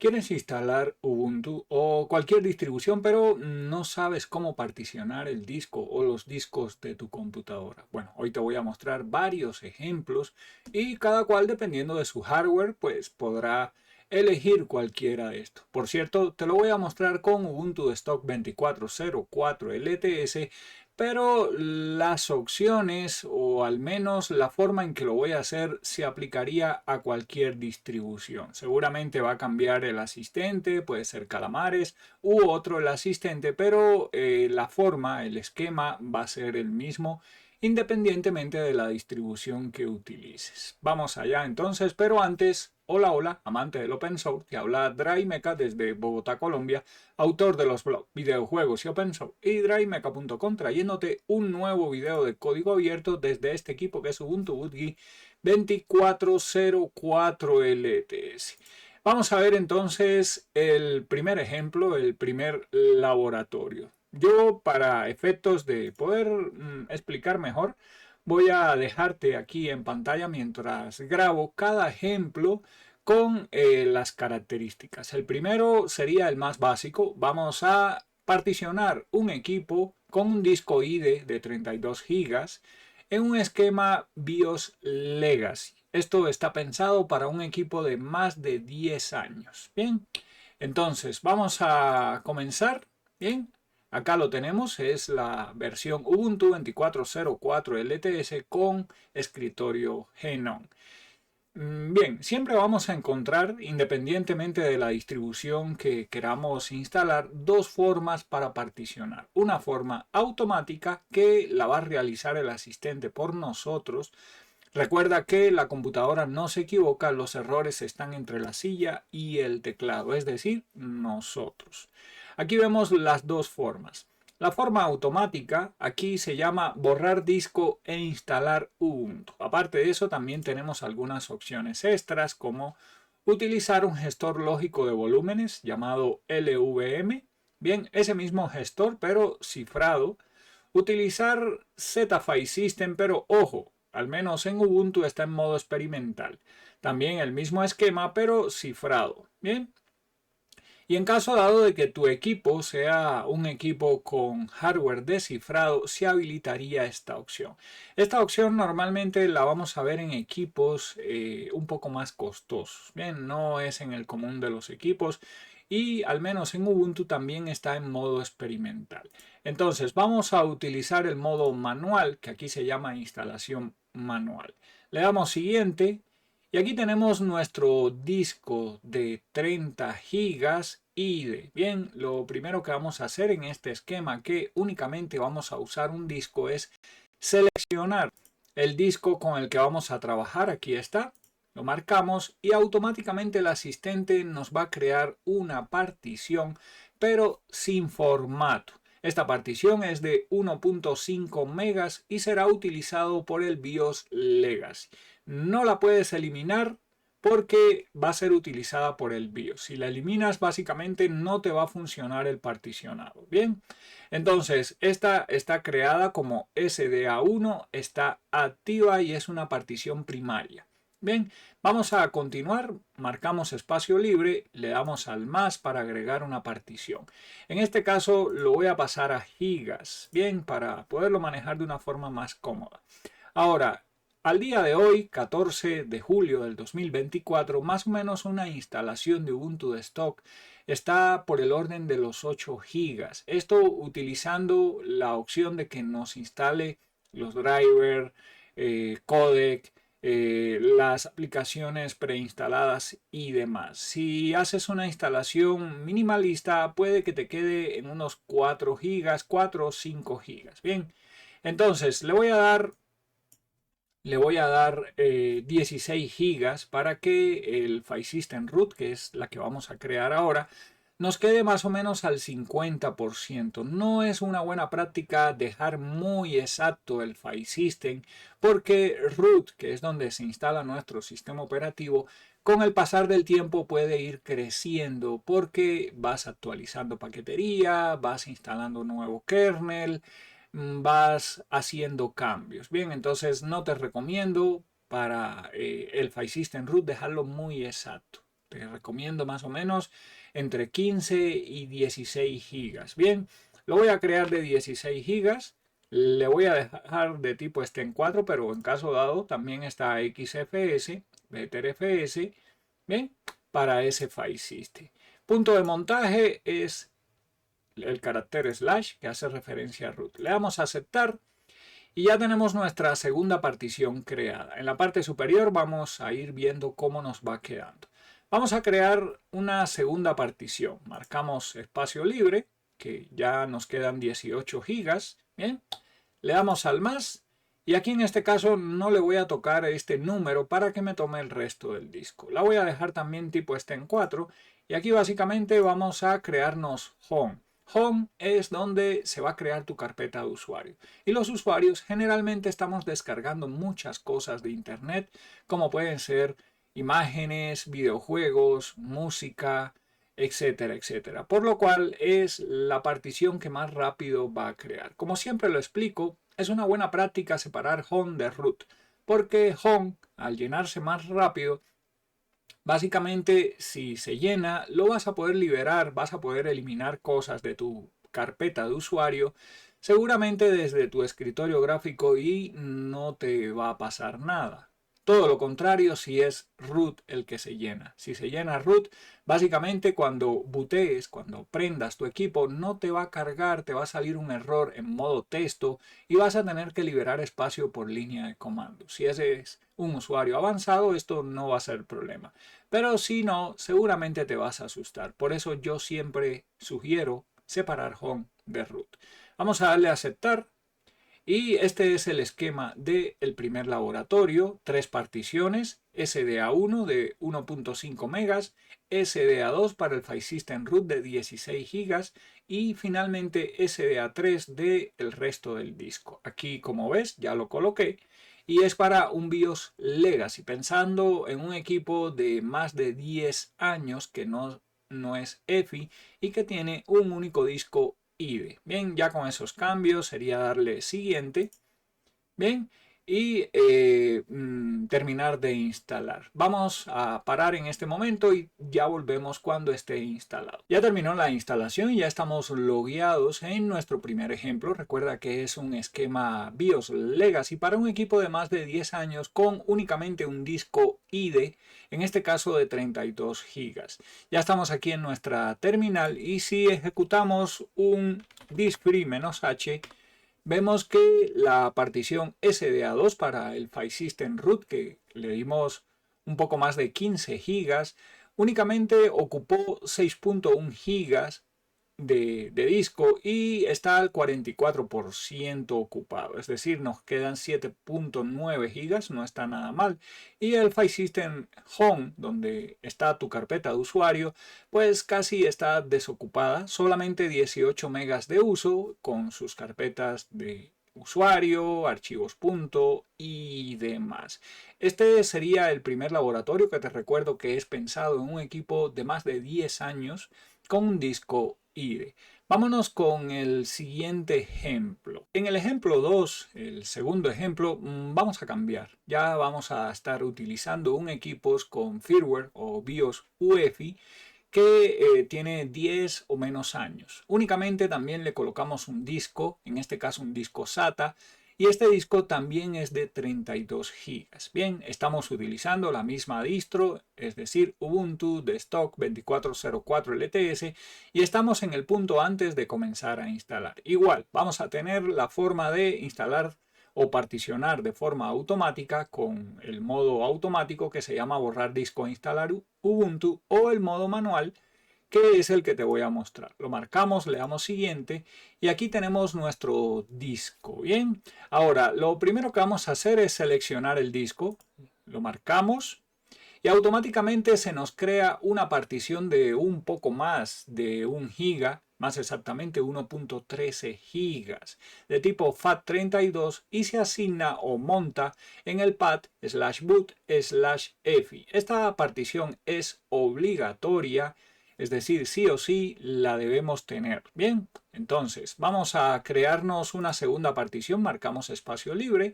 Quieres instalar Ubuntu o cualquier distribución, pero no sabes cómo particionar el disco o los discos de tu computadora. Bueno, hoy te voy a mostrar varios ejemplos y cada cual, dependiendo de su hardware, pues podrá elegir cualquiera de estos. Por cierto, te lo voy a mostrar con Ubuntu Stock 24.04 LTS, pero las opciones o al menos la forma en que lo voy a hacer se aplicaría a cualquier distribución. Seguramente va a cambiar el asistente, puede ser Calamares u otro el asistente, pero la forma, el esquema va a ser el mismo independientemente de la distribución que utilices. Vamos allá entonces, pero antes, hola, amante del open source, te habla DryMeca desde Bogotá, Colombia, autor de los blogs, videojuegos y open source y DryMeca.com, trayéndote un nuevo video de código abierto desde este equipo que es Ubuntu BootGui 2404 LTS. Vamos a ver entonces el primer ejemplo, el primer laboratorio. Yo, para efectos de poder explicar mejor, voy a dejarte aquí en pantalla mientras grabo cada ejemplo con las características. El primero sería el más básico. Vamos a particionar un equipo con un disco IDE de 32 GB en un esquema BIOS Legacy. Esto está pensado para un equipo de más de 10 años. Bien, entonces vamos a comenzar. Bien, acá lo tenemos, es la versión Ubuntu 24.04 LTS con escritorio GNOME. Bien, siempre vamos a encontrar, independientemente de la distribución que queramos instalar, dos formas para particionar. Una forma automática que la va a realizar el asistente por nosotros. Recuerda que la computadora no se equivoca, los errores están entre la silla y el teclado, es decir, nosotros. Aquí vemos las dos formas. La forma automática aquí se llama borrar disco e instalar Ubuntu. Aparte de eso, también tenemos algunas opciones extras como utilizar un gestor lógico de volúmenes llamado LVM. Bien, ese mismo gestor pero cifrado. Utilizar ZFile System, pero ojo, al menos en Ubuntu está en modo experimental. También el mismo esquema pero cifrado. Bien. Y en caso dado de que tu equipo sea un equipo con hardware descifrado, se habilitaría esta opción. Esta opción normalmente la vamos a ver en equipos un poco más costosos. Bien, no es en el común de los equipos y al menos en Ubuntu también está en modo experimental. Entonces vamos a utilizar el modo manual, que aquí se llama instalación manual. Le damos siguiente. Y aquí tenemos nuestro disco de 30 gigas IDE. Bien, lo primero que vamos a hacer en este esquema, que únicamente vamos a usar un disco, es seleccionar el disco con el que vamos a trabajar. Aquí está. Lo marcamos y automáticamente el asistente nos va a crear una partición, pero sin formato. Esta partición es de 1.5 megas y será utilizado por el BIOS Legacy. No la puedes eliminar porque va a ser utilizada por el BIOS. Si la eliminas, básicamente no te va a funcionar el particionado. Bien, entonces esta está creada como SDA1, está activa y es una partición primaria. Bien, vamos a continuar, marcamos espacio libre, le damos al más para agregar una partición. En este caso lo voy a pasar a gigas, bien, para poderlo manejar de una forma más cómoda. Ahora, al día de hoy, 14 de julio del 2024, más o menos una instalación de Ubuntu de stock está por el orden de los 8 gigas. Esto utilizando la opción de que nos instale los drivers, codec, las aplicaciones preinstaladas y demás. Si haces una instalación minimalista, puede que te quede en unos 4 gigas, 4 o 5 gigas. Bien, entonces le voy a dar 16 gigas para que el File System Root, que es la que vamos a crear ahora, nos quede más o menos al 50%. No es una buena práctica dejar muy exacto el File System porque root, que es donde se instala nuestro sistema operativo, con el pasar del tiempo puede ir creciendo porque vas actualizando paquetería, vas instalando nuevo kernel, vas haciendo cambios. Bien, entonces no te recomiendo para el File System Root dejarlo muy exacto. Te recomiendo más o menos entre 15 y 16 gigas. Bien, lo voy a crear de 16 gigas. Le voy a dejar de tipo en 4, pero en caso dado también está XFS, BetterFS, bien, para ese file system. Punto de montaje es el carácter slash que hace referencia a root. Le damos a aceptar y ya tenemos nuestra segunda partición creada. En la parte superior vamos a ir viendo cómo nos va quedando. Vamos a crear una segunda partición. Marcamos espacio libre, que ya nos quedan 18 gigas. Bien, le damos al más y aquí en este caso no le voy a tocar este número para que me tome el resto del disco. La voy a dejar también tipo en 4 y aquí básicamente vamos a crearnos home. Home es donde se va a crear tu carpeta de usuario. Y los usuarios generalmente estamos descargando muchas cosas de internet, como pueden ser imágenes, videojuegos, música, etcétera, etcétera. Por lo cual es la partición que más rápido va a crear. Como siempre lo explico, es una buena práctica separar home de root, porque home, al llenarse más rápido, básicamente, si se llena, lo vas a poder liberar, vas a poder eliminar cosas de tu carpeta de usuario, seguramente desde tu escritorio gráfico y no te va a pasar nada. Todo lo contrario si es root el que se llena. Si se llena root, básicamente cuando bootees, cuando prendas tu equipo, no te va a cargar, te va a salir un error en modo texto y vas a tener que liberar espacio por línea de comando. Si ese es un usuario avanzado, esto no va a ser problema. Pero si no, seguramente te vas a asustar. Por eso yo siempre sugiero separar home de root. Vamos a darle a aceptar. Y este es el esquema del primer laboratorio. 3 particiones. SDA1 de 1.5 megas. SDA2 para el File System Root de 16 gigas. Y finalmente SDA3 del resto del disco. Aquí, como ves, ya lo coloqué. Y es para un BIOS Legacy, pensando en un equipo de más de 10 años que no es EFI y que tiene un único disco IDE. Bien, ya con esos cambios sería darle siguiente. Bien, y terminar de instalar. Vamos a parar en este momento y ya volvemos cuando esté instalado. Ya terminó la instalación y ya estamos logueados en nuestro primer ejemplo. Recuerda que es un esquema BIOS Legacy para un equipo de más de 10 años con únicamente un disco IDE, en este caso de 32 gigas. Ya estamos aquí en nuestra terminal y si ejecutamos un disk free "-h", vemos que la partición SDA2 para el File System Root, que le dimos un poco más de 15 gigas, únicamente ocupó 6.1 gigas de disco y está al 44% ocupado. Es decir, nos quedan 7.9 gigas, no está nada mal. Y el File System Home, donde está tu carpeta de usuario, pues casi está desocupada. Solamente 18 megas de uso con sus carpetas de usuario, archivos punto y demás. Este sería el primer laboratorio que te recuerdo que es pensado en un equipo de más de 10 años con un disco IDE. Vámonos con el siguiente ejemplo. En el ejemplo 2, el segundo ejemplo, vamos a cambiar. Ya vamos a estar utilizando un equipo con firmware o BIOS UEFI que tiene 10 o menos años. Únicamente también le colocamos un disco, en este caso un disco SATA, y este disco también es de 32 gigas. Bien, estamos utilizando la misma distro, es decir, Ubuntu de stock 2404 LTS, y estamos en el punto antes de comenzar a instalar. Igual, vamos a tener la forma de instalar o particionar de forma automática con el modo automático que se llama borrar disco e instalar Ubuntu, o el modo manual, que es el que te voy a mostrar. Lo marcamos, le damos siguiente y aquí tenemos nuestro disco. Bien, ahora lo primero que vamos a hacer es seleccionar el disco, lo marcamos y automáticamente se nos crea una partición de un poco más de 1 giga, más exactamente 1.13 gigas, de tipo FAT32 y se asigna o monta en el pad/boot/EFI. Esta partición es obligatoria, es decir, sí o sí la debemos tener. Bien, entonces vamos a crearnos una segunda partición, marcamos espacio libre,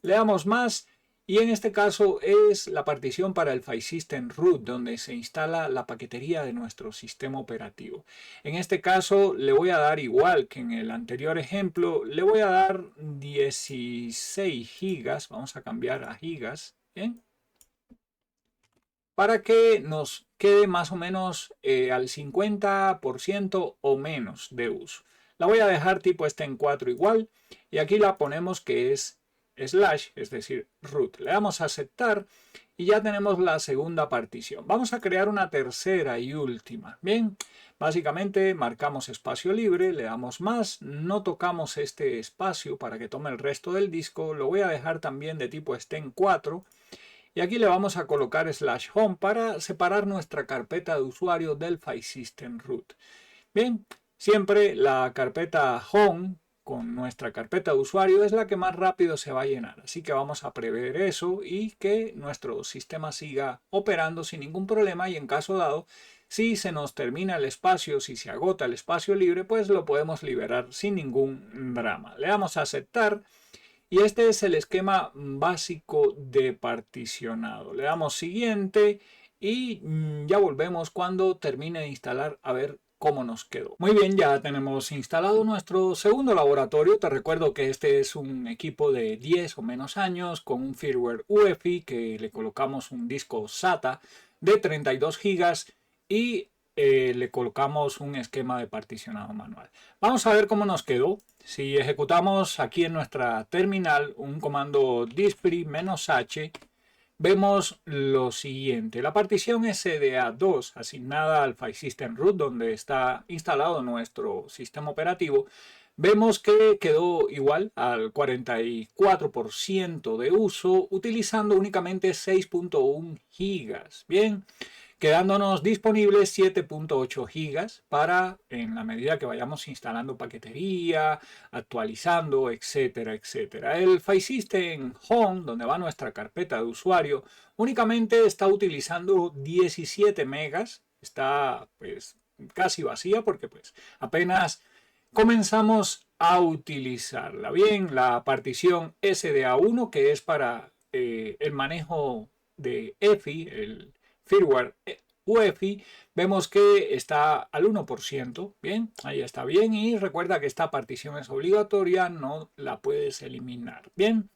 le damos más Y en este caso es la partición para el File System Root, donde se instala la paquetería de nuestro sistema operativo. En este caso le voy a dar, igual que en el anterior ejemplo, le voy a dar 16 gigas. Vamos a cambiar a gigas, ¿bien? Para que nos quede más o menos al 50% o menos de uso. La voy a dejar tipo en 4 igual, y aquí la ponemos que es slash, es decir, root. Le damos a aceptar y ya tenemos la segunda partición. Vamos a crear una tercera y última. Bien, básicamente marcamos espacio libre, le damos más, no tocamos este espacio para que tome el resto del disco. Lo voy a dejar también de tipo en 4. Y aquí le vamos a colocar slash home para separar nuestra carpeta de usuario del File System Root. Bien, siempre la carpeta home con nuestra carpeta de usuario es la que más rápido se va a llenar. Así que vamos a prever eso y que nuestro sistema siga operando sin ningún problema, y en caso dado, si se nos termina el espacio, si se agota el espacio libre, pues lo podemos liberar sin ningún drama. Le damos a aceptar. Y este es el esquema básico de particionado. Le damos siguiente y ya volvemos cuando termine de instalar a ver cómo nos quedó. Muy bien, ya tenemos instalado nuestro segundo laboratorio. Te recuerdo que este es un equipo de 10 o menos años con un firmware UEFI que le colocamos un disco SATA de 32 GB y le colocamos un esquema de particionado manual. Vamos a ver cómo nos quedó. Si ejecutamos aquí en nuestra terminal un comando dispri-h, vemos lo siguiente. La partición SDA2 asignada al File System Root, donde está instalado nuestro sistema operativo, vemos que quedó igual al 44% de uso, utilizando únicamente 6.1 gigas. Bien, quedándonos disponibles 7.8 gigas para, en la medida que vayamos instalando paquetería, actualizando, etcétera, etcétera. El File System Home, donde va nuestra carpeta de usuario, únicamente está utilizando 17 megas. Está pues casi vacía porque pues apenas comenzamos a utilizarla. Bien, la partición SDA1, que es para el manejo de EFI, el firmware UEFI, vemos que está al 1%. Bien, ahí está bien. Y recuerda que esta partición es obligatoria, no la puedes eliminar. Bien,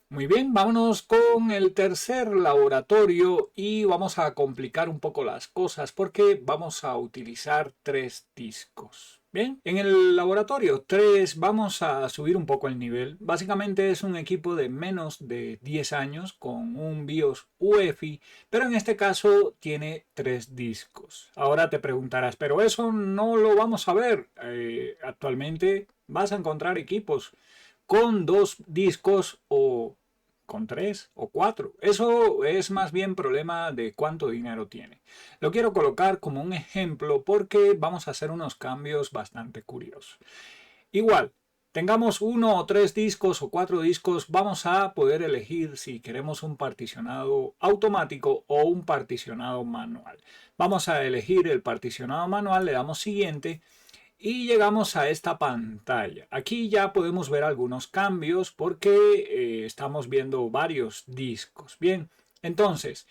muy bien, vámonos con el tercer laboratorio y vamos a complicar un poco las cosas porque vamos a utilizar 3 discos. Bien, en el laboratorio 3 vamos a subir un poco el nivel. Básicamente es un equipo de menos de 10 años con un BIOS UEFI, pero en este caso tiene 3 discos. Ahora te preguntarás, pero eso no lo vamos a ver. Actualmente vas a encontrar equipos con 2 discos o con 3 o 4. Eso es más bien problema de cuánto dinero tiene. Lo quiero colocar como un ejemplo porque vamos a hacer unos cambios bastante curiosos. Igual, tengamos 1 o 3 discos o 4 discos, vamos a poder elegir si queremos un particionado automático o un particionado manual. Vamos a elegir el particionado manual, le damos siguiente. Y llegamos a esta pantalla. Aquí ya podemos ver algunos cambios porque estamos viendo varios discos. Bien, entonces,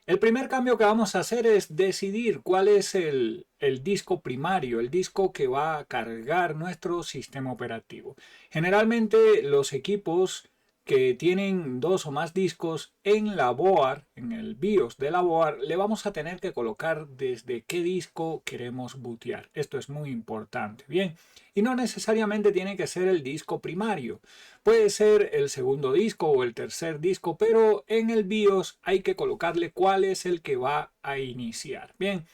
el primer cambio que vamos a hacer es decidir cuál es el disco primario, el disco que va a cargar nuestro sistema operativo. Generalmente los equipos que tienen 2 o más discos en la board, en el BIOS de la board, le vamos a tener que colocar desde qué disco queremos bootear. Esto es muy importante. Bien, y no necesariamente tiene que ser el disco primario. Puede ser el segundo disco o el tercer disco, pero en el BIOS hay que colocarle cuál es el que va a iniciar. Bien,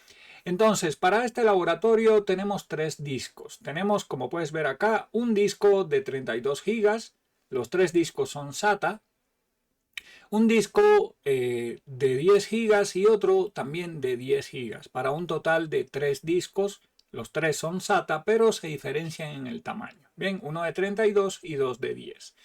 entonces para este laboratorio tenemos 3 discos. Tenemos, como puedes ver acá, un disco de 32 gigas. Los 3 discos son SATA, un disco de 10 gigas y otro también de 10 gigas, para un total de 3 discos. Los 3 son SATA, pero se diferencian en el tamaño. Bien, uno de 32 y 2 de 10.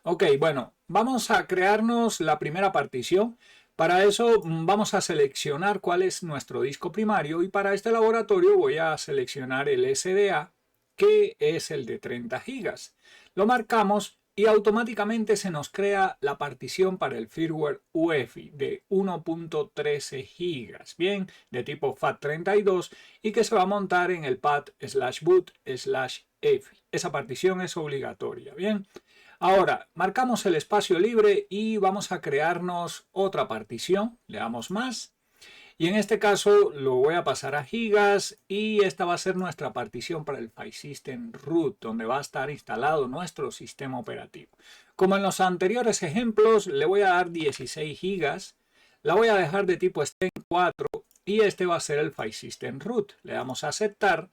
Ok, bueno, vamos a crearnos la primera partición. Para eso vamos a seleccionar cuál es nuestro disco primario y para este laboratorio voy a seleccionar el SDA, que es el de 30 gigas. Lo marcamos y automáticamente se nos crea la partición para el firmware UEFI de 1.13 GB, bien, de tipo FAT32 y que se va a montar en el pad/boot/EFI. Esa partición es obligatoria, bien. Ahora, marcamos el espacio libre y vamos a crearnos otra partición. Le damos más. Y en este caso lo voy a pasar a gigas y esta va a ser nuestra partición para el File System Root, donde va a estar instalado nuestro sistema operativo. Como en los anteriores ejemplos, le voy a dar 16 gigas. La voy a dejar de tipo STEM4 y este va a ser el File System Root. Le damos a aceptar.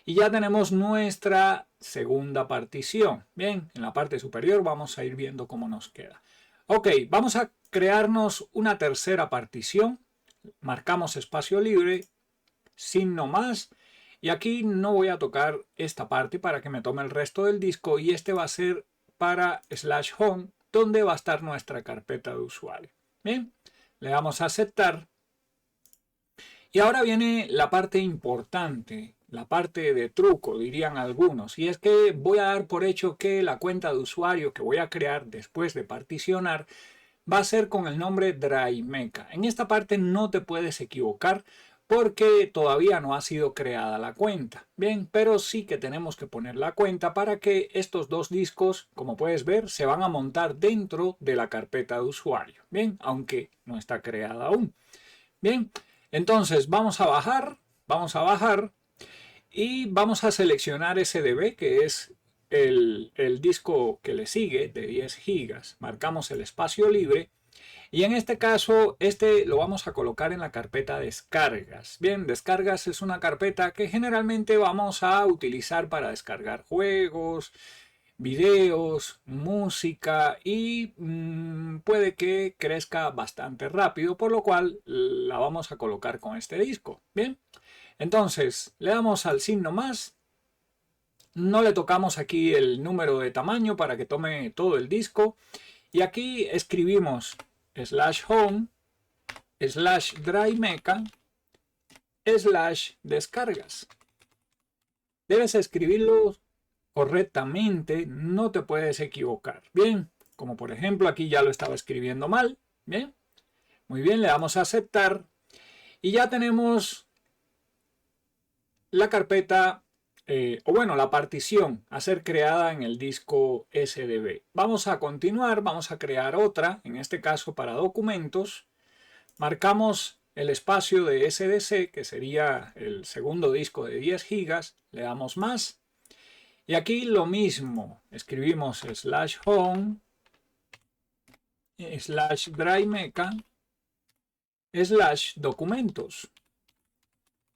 Y ya tenemos nuestra segunda partición. Bien, en la parte superior vamos a ir viendo cómo nos queda. Ok, vamos a crearnos una tercera partición. Marcamos espacio libre, signo más. Y aquí no voy a tocar esta parte para que me tome el resto del disco. Y este va a ser para /home, donde va a estar nuestra carpeta de usuario. Bien, le damos a aceptar. Y ahora viene la parte importante, la parte de truco, dirían algunos, y es que voy a dar por hecho que la cuenta de usuario que voy a crear después de particionar va a ser con el nombre DriveMeca. En esta parte no te puedes equivocar porque todavía no ha sido creada la cuenta. Bien, pero sí que tenemos que poner la cuenta para que estos dos discos, como puedes ver, se van a montar dentro de la carpeta de usuario. Bien, aunque no está creada aún. Bien. Entonces vamos a bajar y vamos a seleccionar SDB, que es el disco que le sigue de 10 gigas. Marcamos el espacio libre y en este caso este lo vamos a colocar en la carpeta descargas. Bien, descargas es una carpeta que generalmente vamos a utilizar para descargar juegos, videos, música y puede que crezca bastante rápido, por lo cual la vamos a colocar con este disco. Bien, entonces le damos al signo más, no le tocamos aquí el número de tamaño para que tome todo el disco y aquí escribimos /home /DriveMeca /descargas. Debes escribirlo correctamente, no te puedes equivocar. Bien, como por ejemplo aquí ya lo estaba escribiendo mal. Bien, muy bien, le damos a aceptar y ya tenemos la carpeta o bueno, la partición a ser creada en el disco SDB. Vamos a continuar, vamos a crear otra, en este caso para documentos. Marcamos el espacio de SDC, que sería el segundo disco de 10 gigas, le damos más. Y aquí lo mismo, escribimos /home /DriveMeca /documentos.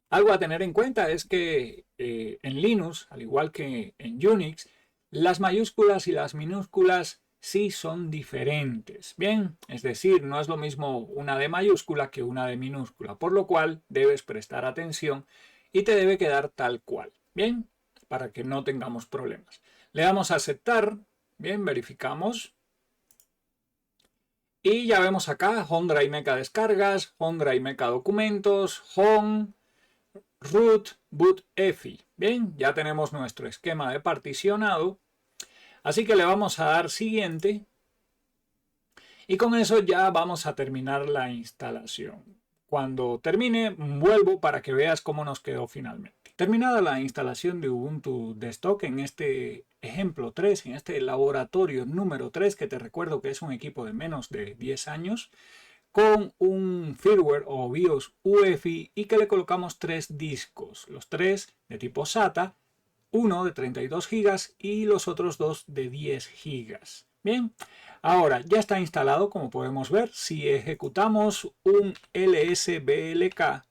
Algo a tener en cuenta es que en Linux, al igual que en Unix, las mayúsculas y las minúsculas sí son diferentes. Bien, es decir, no es lo mismo una D mayúscula que una D minúscula, por lo cual debes prestar atención y te debe quedar tal cual. Bien, para que no tengamos problemas. Le damos a aceptar, bien, verificamos. Y ya vemos acá, Home DriveMeca descargas, Home DriveMeca documentos, Home, Root, Boot, EFI. Bien, ya tenemos nuestro esquema de particionado. Así que le vamos a dar siguiente. Y con eso ya vamos a terminar la instalación. Cuando termine, vuelvo para que veas cómo nos quedó finalmente. Terminada la instalación de Ubuntu Desktop en este ejemplo 3, en este laboratorio número 3, que te recuerdo que es un equipo de menos de 10 años, con un firmware o BIOS UEFI y que le colocamos 3 discos, los 3 de tipo SATA, uno de 32 GB y los otros 2 de 10 GB. Bien, ahora ya está instalado, como podemos ver. Si ejecutamos un lsblk,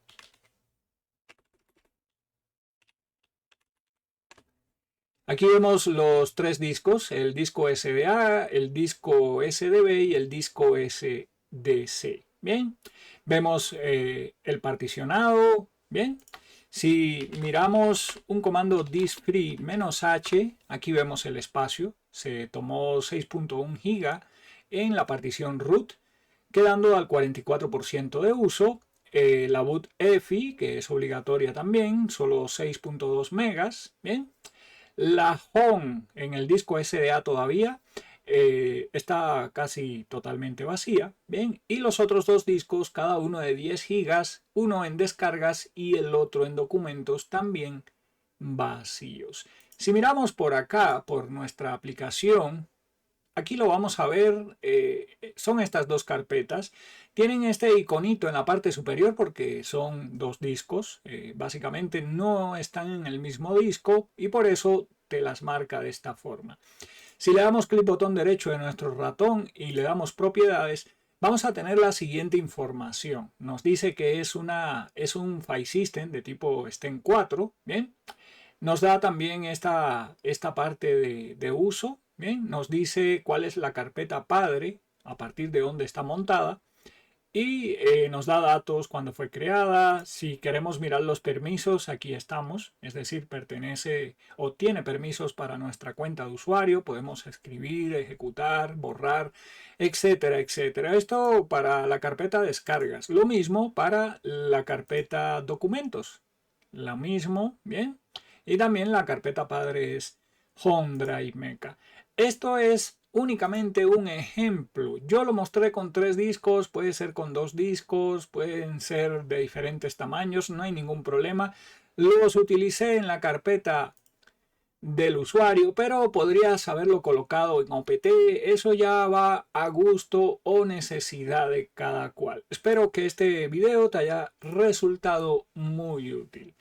aquí vemos los 3 discos, el disco SDA, el disco SDB y el disco SDC. Bien, vemos el particionado. Bien, si miramos un comando diskfree -h, aquí vemos el espacio. Se tomó 6.1 GB en la partición root, quedando al 44% de uso. La boot EFI, que es obligatoria también, solo 6.2 megas. Bien. La home en el disco SDA todavía está casi totalmente vacía, bien, y los otros dos discos, cada uno de 10 gigas, uno en descargas y el otro en documentos, también vacíos. Si miramos por acá, por nuestra aplicación, aquí lo vamos a ver, son estas dos carpetas. Tienen este iconito en la parte superior porque son dos discos. Básicamente no están en el mismo disco y por eso te las marca de esta forma. Si le damos clic botón derecho de nuestro ratón y le damos propiedades, vamos a tener la siguiente información. Nos dice que es un file system de tipo STEM 4, ¿bien? Nos da también esta parte de uso, ¿bien? Nos dice cuál es la carpeta padre, a partir de dónde está montada, y nos da datos cuando fue creada. Si queremos mirar los permisos, aquí estamos, es decir, pertenece o tiene permisos para nuestra cuenta de usuario, podemos escribir, ejecutar, borrar, etcétera, etcétera. Esto para la carpeta descargas, lo mismo para la carpeta documentos, lo mismo, ¿bien? Y también la carpeta padre es Home Drive Mecha. Esto es únicamente un ejemplo. Yo lo mostré con 3 discos, puede ser con 2 discos, pueden ser de diferentes tamaños, no hay ningún problema. Los utilicé en la carpeta del usuario, pero podrías haberlo colocado en OPT. Eso ya va a gusto o necesidad de cada cual. Espero que este video te haya resultado muy útil.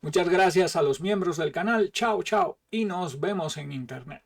Muchas gracias a los miembros del canal. Chao, chao. Y nos vemos en internet.